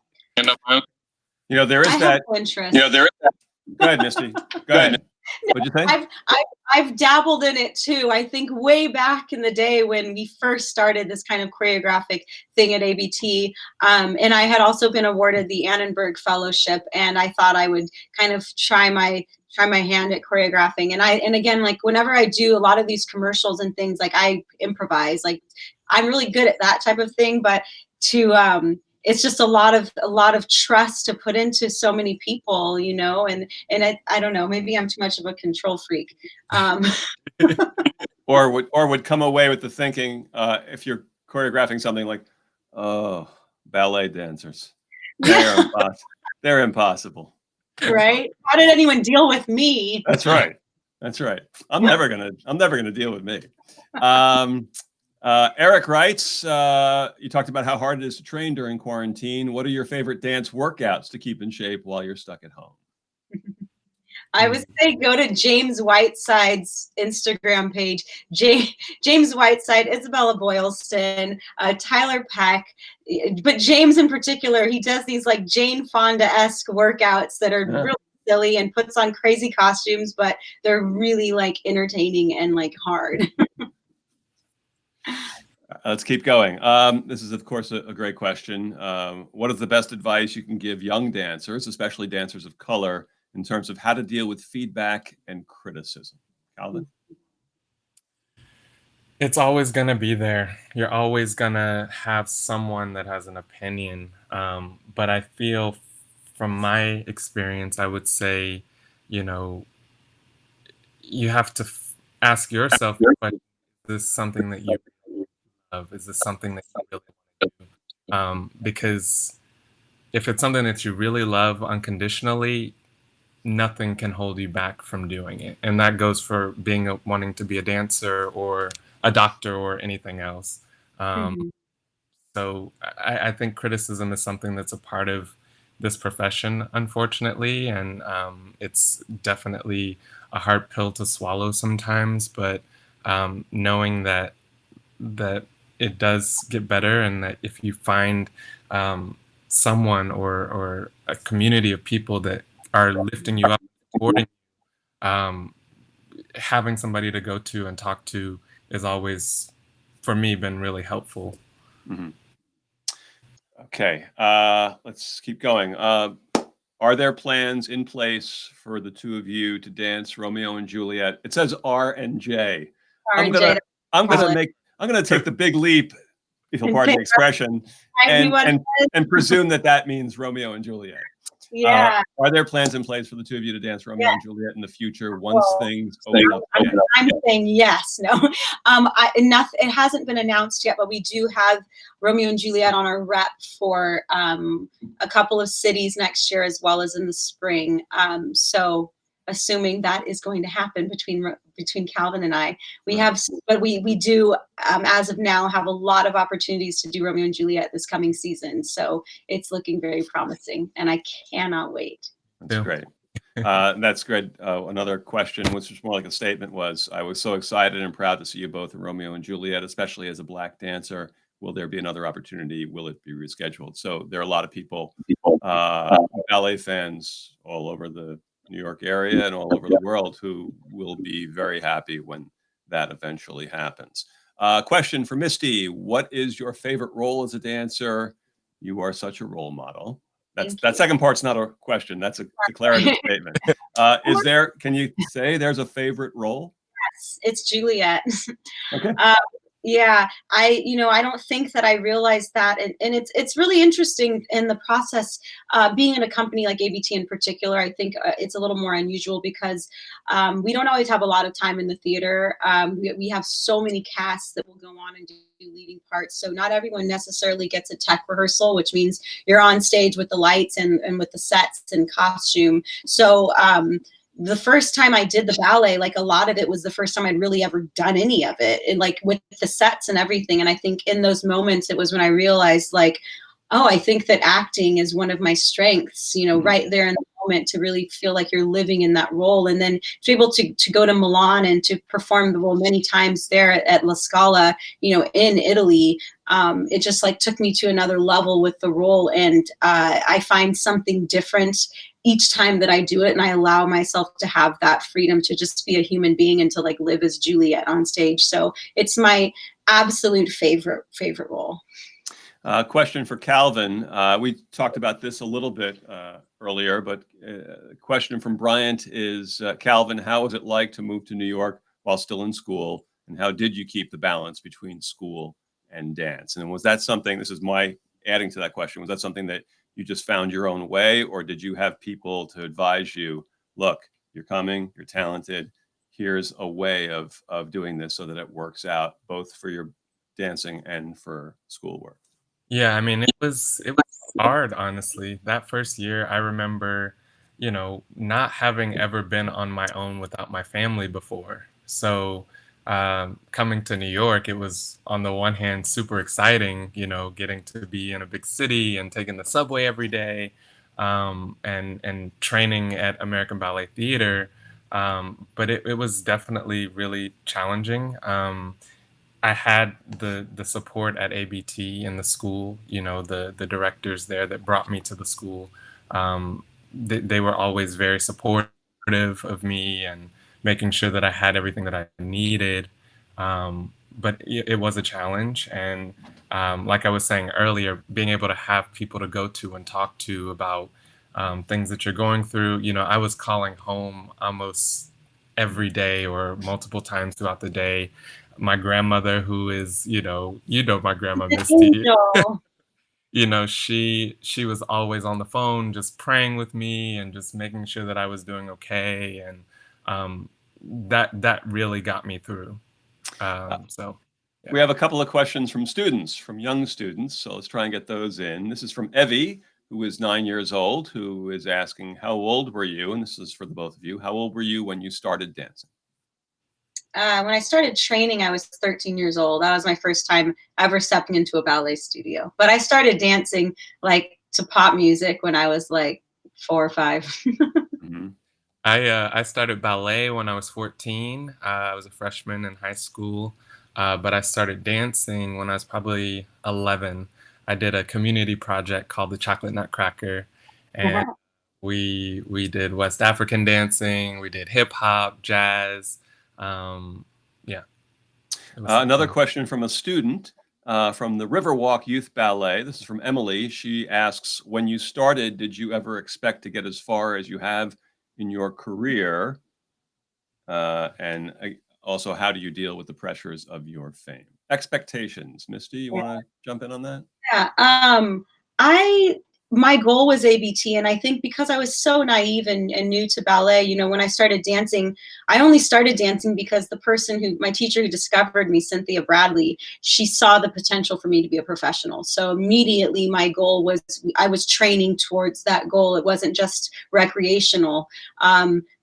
There is that interest. There is that. Go ahead, Misty. Go ahead. What'd you think? I've dabbled in it too. I think way back in the day when we first started this kind of choreographic thing at ABT, and I had also been awarded the Annenberg Fellowship, and I thought I would kind of try my hand at choreographing. And again, like whenever I do a lot of these commercials and things, like I improvise. Like I'm really good at that type of thing, but it's just a lot of trust to put into so many people, and I don't know, maybe I'm too much of a control freak. Or would come away with the thinking, if you're choreographing something like, oh, ballet dancers, they're impossible. Right? How did anyone deal with me? That's right. I'm never gonna deal with me. Eric writes, you talked about how hard it is to train during quarantine. What are your favorite dance workouts to keep in shape while you're stuck at home? I would say go to James Whiteside's Instagram page. James Whiteside, Isabella Boylston, Tyler Peck, but James in particular, he does these like Jane Fonda-esque workouts that are really silly and puts on crazy costumes, but they're really like entertaining and like hard. Let's keep going. This is, of course, a great question. What is the best advice you can give young dancers, especially dancers of color, in terms of how to deal with feedback and criticism? Calvin? It's always going to be there. You're always going to have someone that has an opinion. But I feel from my experience, I would say, you have to ask yourself, is this something that you love? Is this something that you really want to do? Because if it's something that you really love unconditionally, nothing can hold you back from doing it. And that goes for wanting to be a dancer or a doctor or anything else. So I think criticism is something that's a part of this profession, unfortunately. And it's definitely a hard pill to swallow sometimes, but knowing that it does get better, and that if you find someone or a community of people that are lifting you up, supporting you, having somebody to go to and talk to is always, for me, been really helpful. Mhm. Okay, let's keep going. Are there plans in place for the two of you to dance Romeo and Juliet? It says R and J. I'm RJ, gonna I'm gonna Colin, make I'm gonna take the big leep, if you'll and pardon pick the expression, and anyone. and and presume that that means Romeo and Juliet. Yeah, Are there plans in place for the two of you to dance Romeo yeah. and Juliet in the future once Well, things open up I'm, again? I'm saying yes. No, it hasn't been announced yet, but we do have Romeo and Juliet on our rep for a couple of cities next year, as well as in the spring. So assuming that is going to happen between Calvin and I, we Right. have, but we do as of now have a lot of opportunities to do Romeo and Juliet this coming season. So it's looking very promising, and I cannot wait. That's great. That's good. Another question, which was more like a statement, was I was so excited and proud to see you both in Romeo and Juliet, especially as a Black dancer. Will there be another opportunity? Will it be rescheduled? So there are a lot of people, ballet fans all over the New York area and all over the world who will be very happy when that eventually happens. Question for Misty. What is your favorite role as a dancer? You are such a role model. Thank That you. second part's not a question. That's a declarative statement. Can you say there's a favorite role? Yes, it's Juliet. Okay. Yeah, I don't think that I realized that, and it's really interesting in the process. Being in a company like ABT in particular, I think it's a little more unusual because we don't always have a lot of time in the theater. We have so many casts that will go on and do leading parts, so not everyone necessarily gets a tech rehearsal, which means you're on stage with the lights and with the sets and costume. So the first time I did the ballet, like a lot of it was the first time I'd really ever done any of it, and like with the sets and everything. And I think in those moments, it was when I realized, like, oh, I think that acting is one of my strengths, right there in the moment, to really feel like you're living in that role. And then to be able to go to Milan and to perform the role many times there at La Scala, in Italy, it just like took me to another level with the role. And I find something different each time that I do it, and I allow myself to have that freedom to just be a human being and to like live as Juliet on stage. So it's my absolute favorite role. Question for Calvin. We talked about this a little bit earlier, but a question from Bryant is, Calvin, how was it like to move to New York while still in school? And how did you keep the balance between school and dance? And was that something, this is my adding to that question, was that something that you just found your own way, or did you have people to advise you, look, you're coming, you're talented, here's a way of doing this so that it works out both for your dancing and for schoolwork? Yeah, I mean, it was hard, honestly. That first year, I remember, not having ever been on my own without my family before. So, coming to New York, it was on the one hand super exciting, getting to be in a big city and taking the subway every day, and training at American Ballet Theater. But it was definitely really challenging. I had the support at ABT in the school, the directors there that brought me to the school. They were always very supportive of me and making sure that I had everything that I needed. But it was a challenge, and like I was saying earlier, being able to have people to go to and talk to about things that you're going through. I was calling home almost every day or multiple times throughout the day. My grandmother, who is, my grandma Misty, Angel. she was always on the phone just praying with me and just making sure that I was doing okay, and that really got me through. So yeah. We have a couple of questions from students, from young students, so let's try and get those in. This is from Evie, who is 9 years old, who is asking, how old were you? And this is for the both of you. How old were you when you started dancing? When I started training, I was 13 years old. That was my first time ever stepping into a ballet studio. But I started dancing like to pop music when I was like 4 or 5. Mhm. I started ballet when I was 14. I was a freshman in high school, but I started dancing when I was probably 11. I did a community project called the Chocolate Nutcracker, and Wow. we did West African dancing, we did hip hop, jazz. Yeah, it was Another question from a student from the Riverwalk Youth Ballet. This is from Emily. She asks, when you started, did you ever expect to get as far as you have in your career? Also, how do you deal with the pressures of your fame? Expectations. Misty, you want to jump in on that? Yeah, I my goal was ABT, and I think because I was so naive and new to ballet, when I started dancing, I only started dancing because my teacher who discovered me, Cynthia Bradley, she saw the potential for me to be a professional. So immediately my goal was, I was training towards that goal. It wasn't just recreational.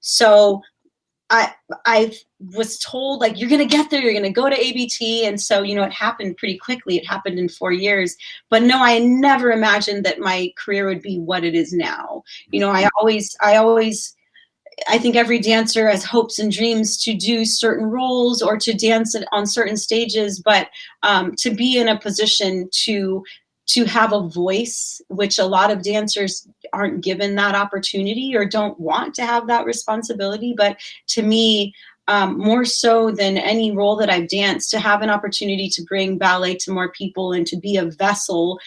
So I was told, like, you're gonna get there, you're gonna go to ABT, and so it happened pretty quickly. It happened in 4 years, but no, I never imagined that my career would be what it is now. I think every dancer has hopes and dreams to do certain roles or to dance on certain stages, but to be in a position to have a voice, which a lot of dancers aren't given that opportunity or don't want to have that responsibility. But to me, more so than any role that I've danced, to have an opportunity to bring ballet to more people and to be a vessel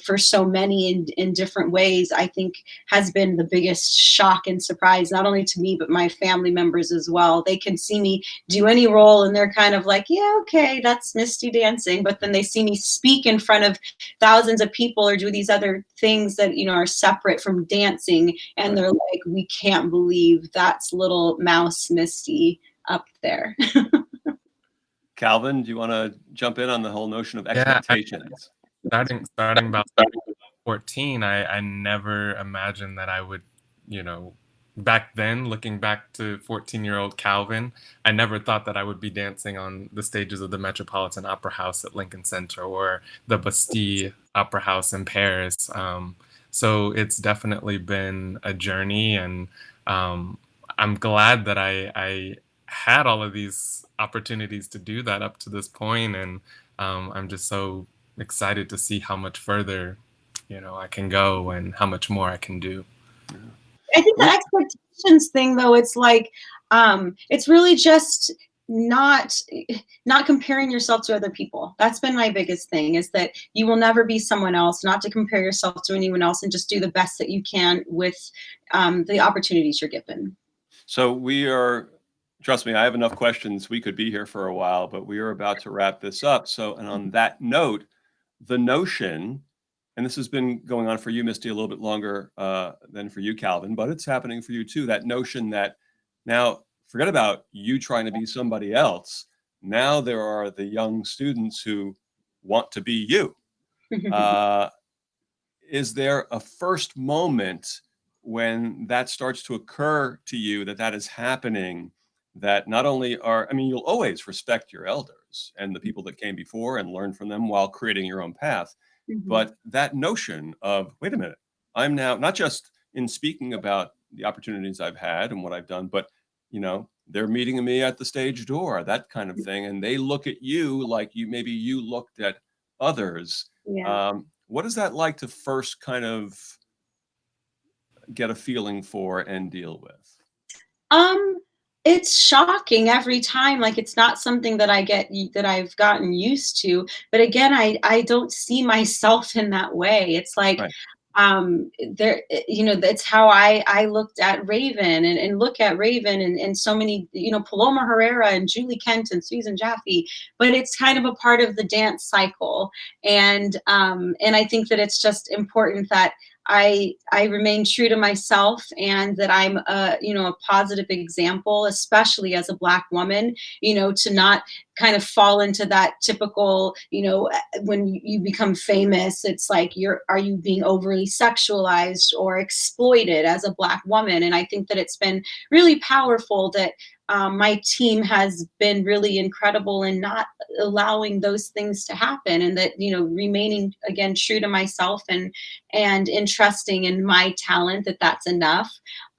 for so many in different ways, I think has been the biggest shock and surprise, not only to me, but my family members as well. They can see me do any role and they're kind of like, yeah, okay, that's Misty dancing. But then they see me speak in front of thousands of people or do these other things that, are separate from dancing. And they're like, we can't believe that's little mouse Misty up there. Calvin, do you want to jump in on the whole notion of yeah. expectations? Starting about 14, I never imagined that I would, back then, looking back to 14-year-old Calvin, I never thought that I would be dancing on the stages of the Metropolitan Opera House at Lincoln Center or the Bastille Opera House in Paris. So it's definitely been a journey, and I'm glad that I had all of these opportunities to do that up to this point, and I'm just so excited to see how much further I can go and how much more I can do. I think the expectations thing, though, it's like it's really just not comparing yourself to other people. That's been my biggest thing, is that you will never be someone else, not to compare yourself to anyone else, and just do the best that you can with the opportunities you're given. So trust me, I have enough questions. We could be here for a while, but we are about to wrap this up. So, and on that note, the notion, and this has been going on for you, Misty, a little bit longer than for you, Calvin, but it's happening for you too. That notion that now, forget about you trying to be somebody else. Now there are the young students who want to be you. Is there a first moment when that starts to occur to you that is happening, that not only you'll always respect your elders and the people that came before and learn from them while creating your own path, but that notion of, wait a minute, I'm now not just in speaking about the opportunities I've had and what I've done, but they're meeting me at the stage door, that kind of thing, and they look at you like maybe you looked at others. Yeah. What is that like to first kind of get a feeling for and deal with? It's shocking every time. Like, it's not something that I've gotten used to. But again, I don't see myself in that way. It's like, Right. that's how I looked at Raven and look at Raven and so many, Paloma Herrera and Julie Kent and Susan Jaffe, but it's kind of a part of the dance cycle. And I think that it's just important that I remain true to myself, and that I'm a positive example, especially as a Black woman, to not kind of fall into that typical, when you become famous, it's like, are you being overly sexualized or exploited as a Black woman? And I think that it's been really powerful that my team has been really incredible in not allowing those things to happen, and that, remaining, again, true to myself and entrusting in my talent, that's enough.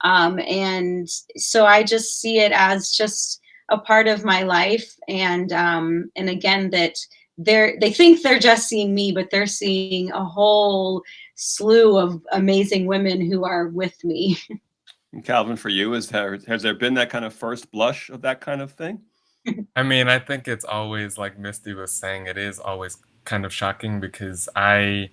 And so I just see it as just a part of my life. And again, that they think they're just seeing me, but they're seeing a whole slew of amazing women who are with me. And Calvin, for you, has there been that kind of first blush of that kind of thing? I mean, I think it's always like Misty was saying, it is always kind of shocking because the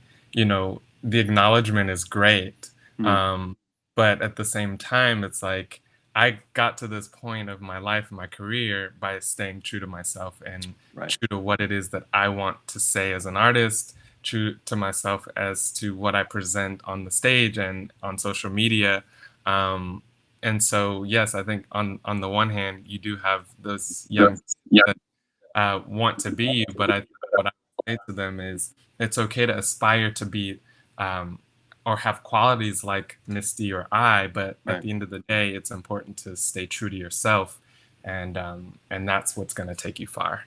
acknowledgement is great. Mhm. Um, but at the same time, it's like I got to this point of my life and my career by staying true to myself and Right. true to what it is that I want to say as an artist, true to myself as to what I present on the stage and on social media. Um, and so, yes, I think on the one hand, you do have those young that want to be you, but what I say to them is it's okay to aspire to be um, or have qualities like Misty or I, but at Right. the end of the day, it's important to stay true to yourself, and that's what's going to take you far.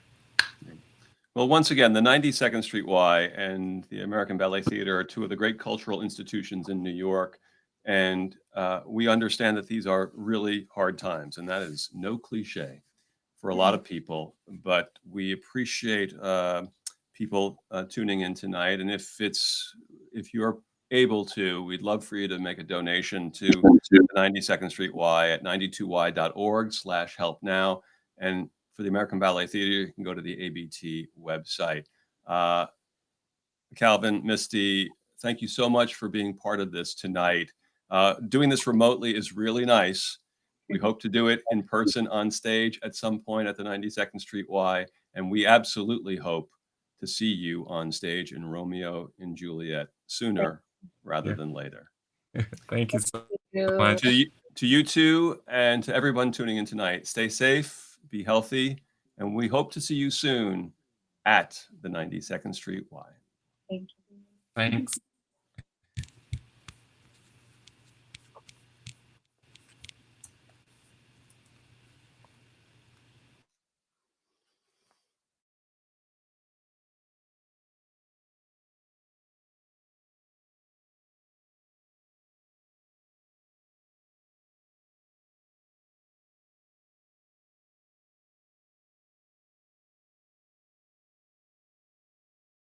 Well, once again, the 92nd Street Y and the American Ballet Theater are two of the great cultural institutions in New York. And we understand that these are really hard times, and that is no cliche for a lot of people. But we appreciate people tuning in tonight. And if you're able to, we'd love for you to make a donation to the 92nd Street Y at 92y.org/help now. And for the American Ballet Theater, you can go to the ABT website. Uh, Calvin, Misty, thank you so much for being part of this tonight. Doing this remotely is really nice. We hope to do it in person on stage at some point at the 92nd Street Y, and we absolutely hope to see you on stage in Romeo and Juliet sooner rather Yeah. than later. Thank you so You. much. To you two and to everyone tuning in tonight, stay safe, be healthy, and we hope to see you soon at the 92nd Street Y. Thank you. Thanks.